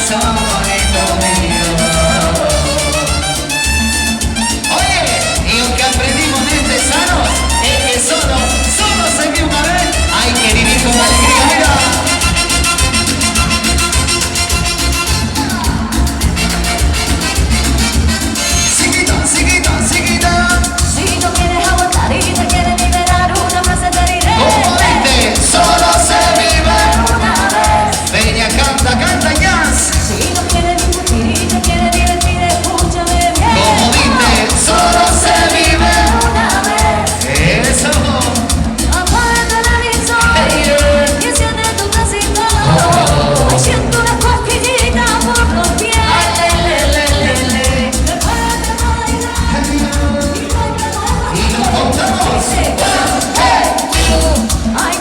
corazón mío. Oye, y lo que aprendimos de este sano es que solo se vive una vez. Hay que vivir con alegría, mira. Si no quieres aguantar y te quieres liberar, una frase te diré. Como dice, solo se vive una vez. Peña, canta, jazz. Si no quieres discutir y te quieres divertir, escúchame bien. Como dice, solo se vive una vez. eso. Apaga el televisor y enciende tu casita. Ay, siento una cosquillita por los pies. Prepárate para bailar y nos contamos. ay,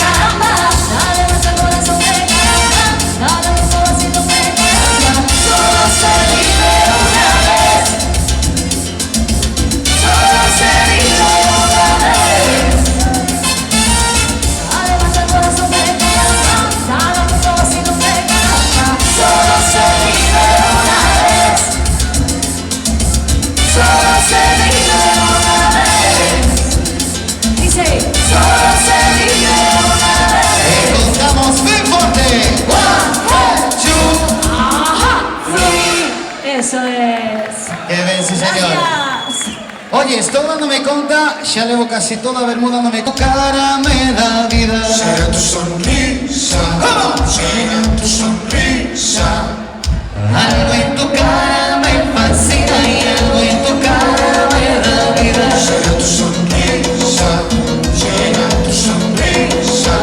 caramba, dale más al corazón de caramba, dale un sobacito de caramba. Solo se vive una vez. Solo se vive una vez. Dale más al corazón de caramba, dale un sobacito de caramba. Solo se vive una vez. Solo se vive una vez. Dice, solo se vive una vez. Contamos bien fuerte. One, two. Ajá, sí, eso es. Que ben, sí, señor. Gracias. Oye, estou dándome conta, xa levo casi toda a Bermuda dándome conta. Cara me da vida. Será tu sonrisa, será tu sonrisa. Algo en tu cara me fascina y algo en tu cara me da vida. Será tu sonrisa, será tu sonrisa.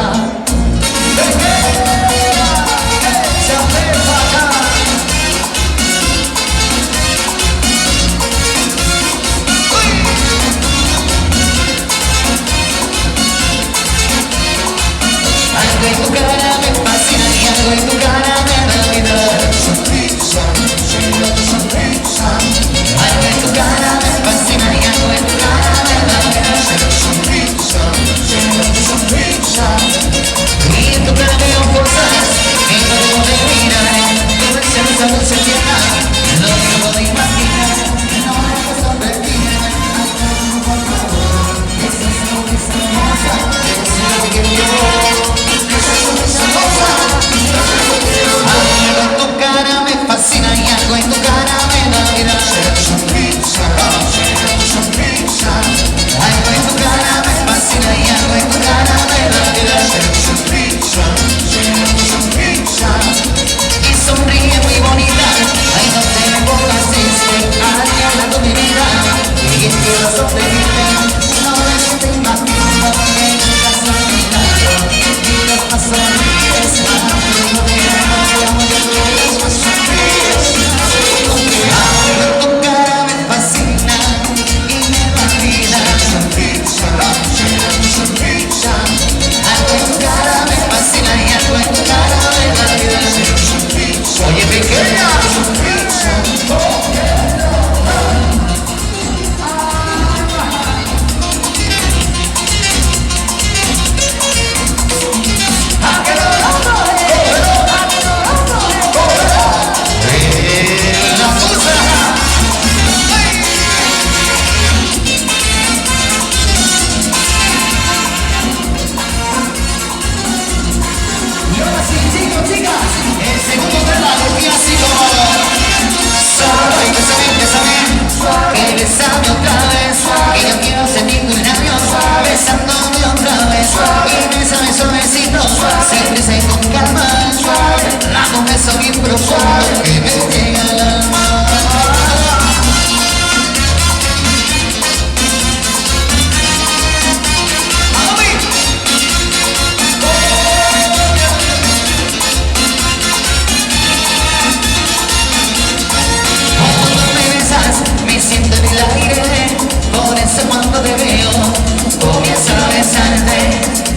Se acerca acá. Algo en tu cara me fascina y algo en tu cara me da vida. Sonrisa, será tu sonrisa. Algo en tu cara me fascina y algo en tu cara me da vida. Será tu sonrisa, será tu sonrisa. Y en tu cara veo cosas que no debo de mirar. Tu presencia dulce tierna, no debo de imaginar. No hay que sorprender. Esa sonrisa hermosa, esa es lo que quiero yo. Esa sonrisa hermosa, Algo en tu cara me fascina y algo en tu cara me da vida. será tu sonrisa, será tu sonrisa. Algo en tu cara me fascina y algo en tu cara me da vida. Será tu sonrisa, será tu sonrisa. Y sonríe muy bonita, ay no te me pongas triste, ay hablando mi vida, y quiero sonreírte, no es te imagino que nunca sonríes, y los más sonríes, no te amo, yo tú eres más sonríes. Algo en tu cara me fascina y me da vida. Sonrisa, será tu sonrisa. Algo en tu cara me fascina y algo en tu cara me da vida. Oye, pequeña. La fusa. Y ahora sí, chicos, chicas, el segundo tema del clásico. Solo hay que saber, que besame otra vez, que yo quiero sentir tus labios besándome otra vez. Y bésame suavecito, sin prisa y con calma, dame un beso bien profundo que me llega al alma. Me siento en el aire, por eso cuando te veo comienzo a besarte.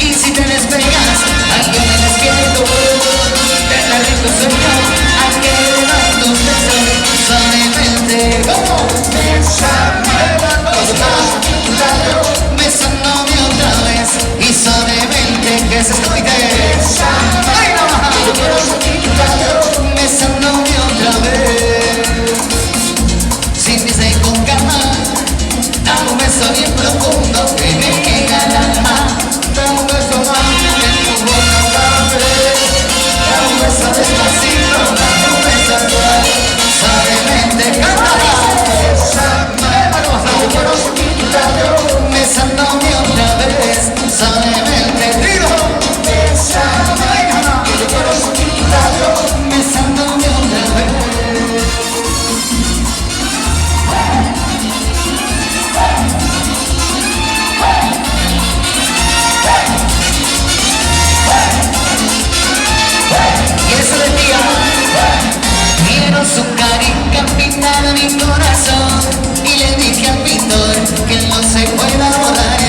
Y si te despegas, ay yo me despierto, te rico sueño, ay que mi corazón y le dije al pintor que no se pueda borrar.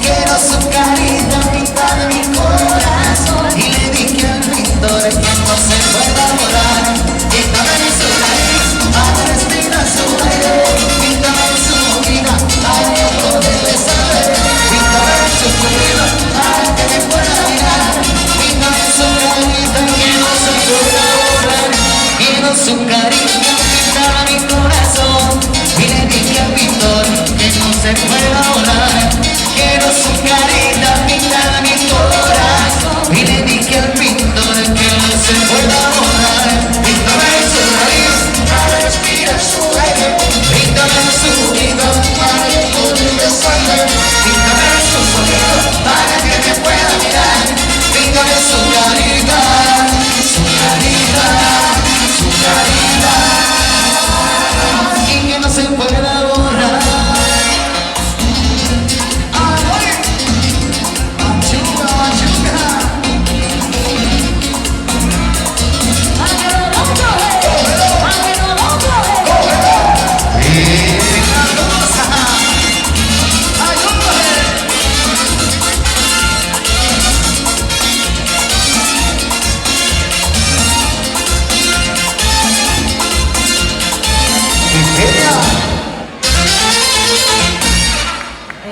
Quiero su carita pintada en mi corazón y le dije al pintor que no se pueda borrar. Píntame en su nariz para respirar su aire, píntame en su boquita para yo poderle saber, píntame en su cuello para que me pueda mirar, píntame en su carita que no se pueda borrar. Quiero su carita pintada en mi corazón y le dije al pintor que no se pueda borrar. Quiero su carita pintada en mi corazón y le dije al pintor que no se pueda borrar. Píntame en su nariz para respirar su aire, píntame en su boquita para que poderle saber, píntame en su sonido para que me pueda mirar, píntame su carita, su carita, su carita y que no se pueda borrar.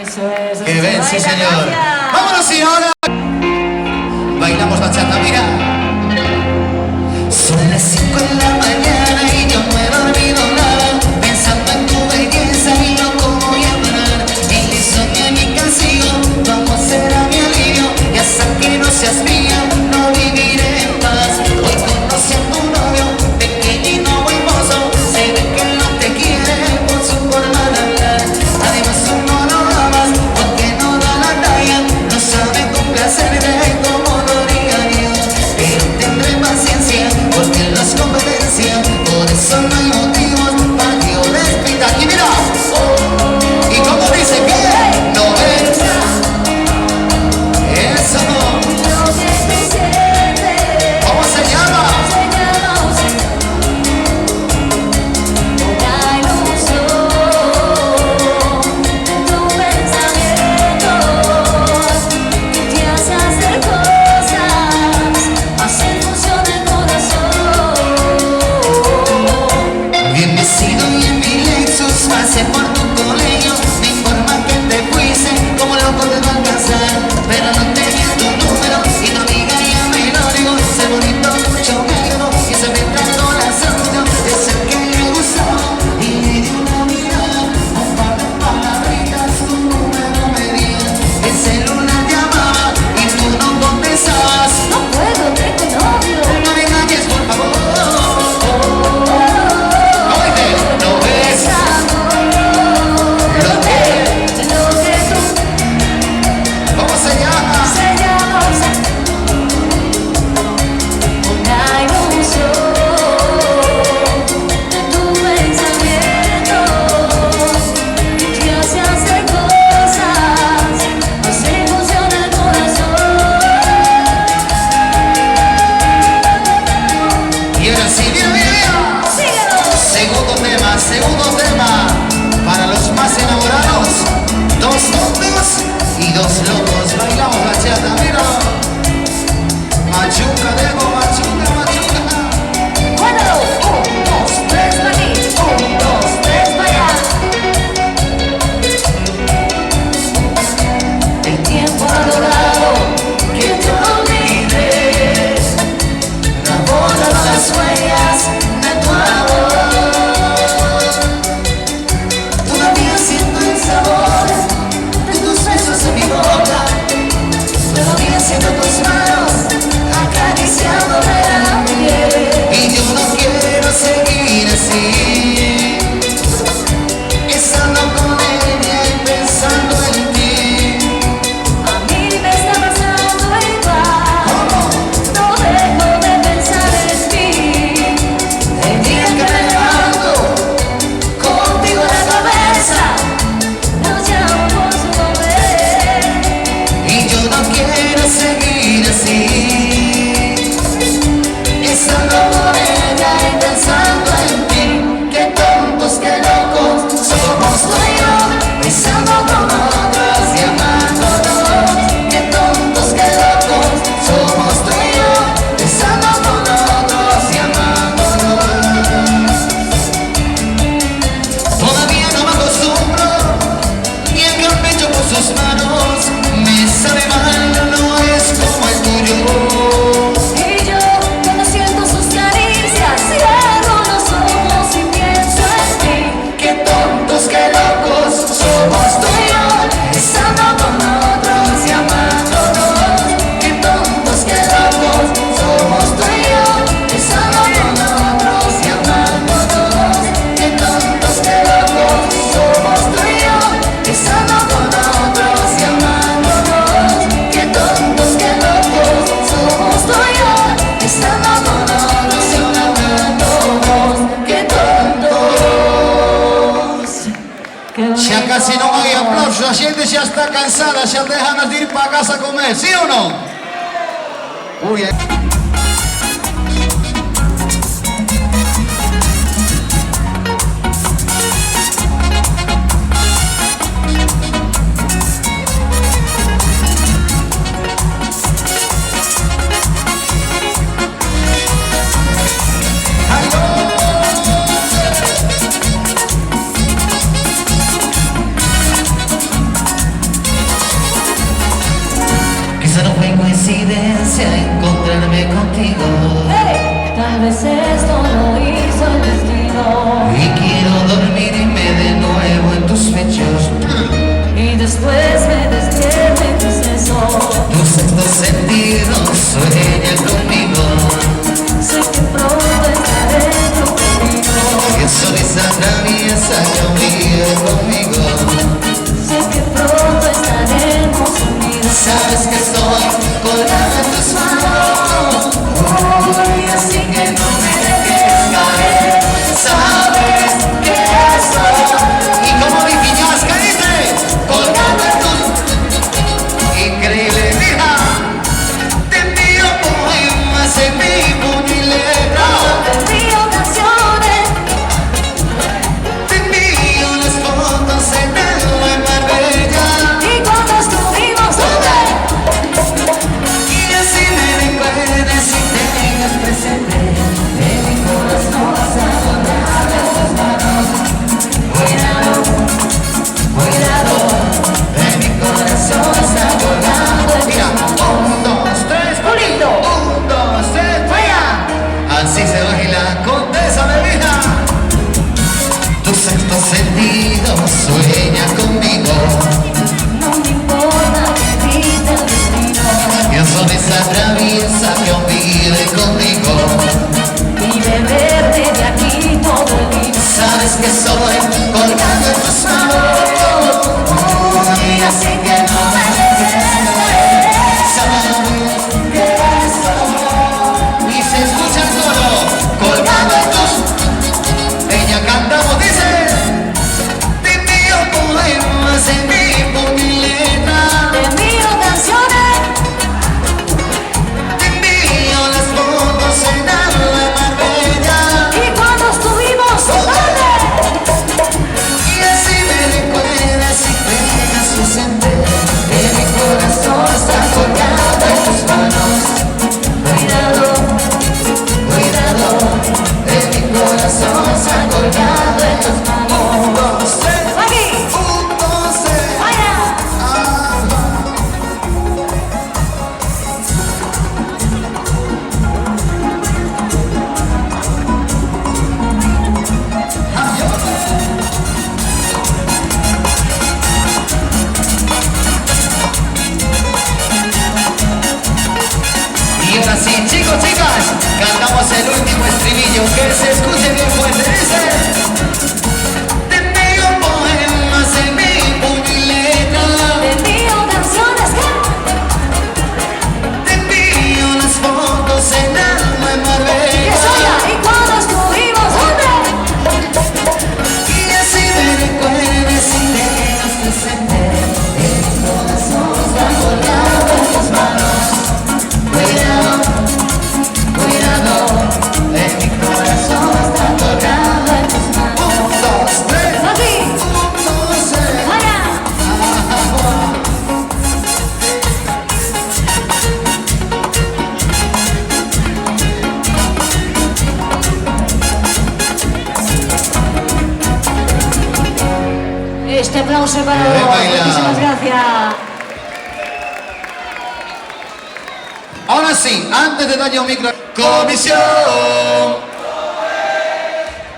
Eso es. ¡Qué bien, sí señor! Gracias. ¡Vámonos y ahora! Bailamos bachata, mira. Son las 5 de la mañana y yo no he dormido nada, pensando en tu belleza y no cómo voy a parar. El insomnio en mi canción, tu amor será mi alivio, y hasta que no seas mía, no viviré en paz. Hoy conocí a tu novio, pequeño y hermoso, se ve que no te quiere por su forma de hablar. Además tú no lo amas porque no da la talla, no sabe complacerte como lo haría yo. Pero tendré paciencia porque no es competencia, por eso no hay motivos para que yo despida. Y mira, y como dice que no ves eso, Lo que tú sientes ¿cómo se llama? una ilusión de tu pensamiento te hace hacer cosas, hacer función el corazón. Bien vestido y en mi Lexus pasé por tu colegio, me informa que te fuiste, como loco te va a alcanzar, pero no tenía tu número y tu amiga ya me lo dijo. Ese bonito mucho negro y se me trató la sangre de ser que le gustaba y le di una mirada, un par de palabritas, tu número me dio, el celular llamaba y tú no contestabas. No puedo, tengo novio. No me engañes por favor. Oye, no ves lo que, ¿cómo se llama? Una ilusión de tu pensamiento te hace hacer cosas, hacer función el corazón. Y ahora sí, mira, mira, mira. Síguelo. Segundo tema, para los más enamorados, dos tontos y dos locos. Bailamos bachata, mira. Machuca, Diego, machuca, machuca. Cuéntalo. 1, 2, 3 para aquí. 1, 2, 3 para allá. El tiempo ha logrado que te olvides, no borra las huellas de tu amor. Todavía siento el sabor de tus besos en mi boca. Todavía siento tus manos acariciándome. casi no hay aplausos, la gente ya está cansada, ya te dejan de ir para casa a comer, ¿sí o no? Uy, Quizá no fue coincidencia encontrarme contigo. Tal vez esto lo hizo el destino. y quiero dormirme de nuevo en tus pechos. Y después me despierto en tus besos. Tu sexto sentido sueña conmigo. Sé que pronto estaré contigo. Que sonrisa traviesa que vive conmigo. Sé que pronto estaremos unidos. Sabes que estoy colgado en tus manos. Uy, así que no me dejes caer. Sabes que estoy. Y como mi piñasca dice, colgado en tus. Increíble, mija. Te envío poemas en mi puño y letra. Te envío canciones. Te envío las fotos en el Marbella. Y cuando estuvimos Y así me recuerdes y tengas presente en mi corazón adorado en tus manos. Cuidado, cuidado, en mi corazón está colgado en tus manos. 1, 2, 3, Pulito. 1, 2, 3, Vaya. así se baila condesa de vida. Tu sexto sentido sueña conmigo. No me importa que grite el destino. Yo soy esa traviesa que aún vive conmigo. Y beberte de aquí todo el vino. Sabes que soy colgado en tus manos. Y así que no me dejes caer. Sabes que soy. Y se escucha el coro. Colgado en tus. Ella cantamos, dice. Te envío poemas en mi puñileta. Te envío canciones. Te envío las fotos en la Marbella. Y cuando estuvimos ¿dónde? Y así me recuerdas y tengas presente que mi corazón está colgado en tus manos. Cuidado, Cuidado, en mi corazón está colgado en tus manos. 1, 2, 3, aquí. 1, 2, 3. Vaya. Y ahora sí, chicos, chicas, cantamos el último estribillo que se escuche bien fuerte. Dice: te envío poemas en mi puñileta. Te envío canciones Te envío las fotos en alma en que Marbella. soya. Y cuando estuvimos ¿dónde? Y así me recuerdes y tengas presente que mi corazón está colgado en tus manos. Cuidado, cuidado, en mi corazón está colgado en tus manos. 1, 2, 3, Aquí. 1, 2, 3. Vaya. Este aplauso para Bien todos. bailado. Muchísimas gracias. Ahora sí, antes de darle un micro. Comisión.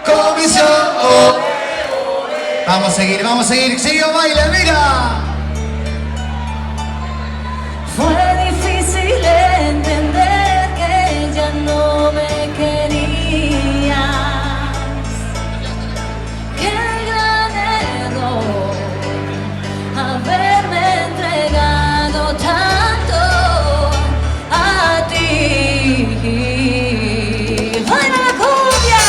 Comisión. Vamos a seguir. Sigue, baila, mira. Fue difícil entender que ya no me querías. Qué gran error haberme entregado tanto a ti. ¡Baila la cumbia!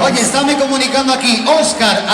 Oye, está me comunicando aquí, Oscar,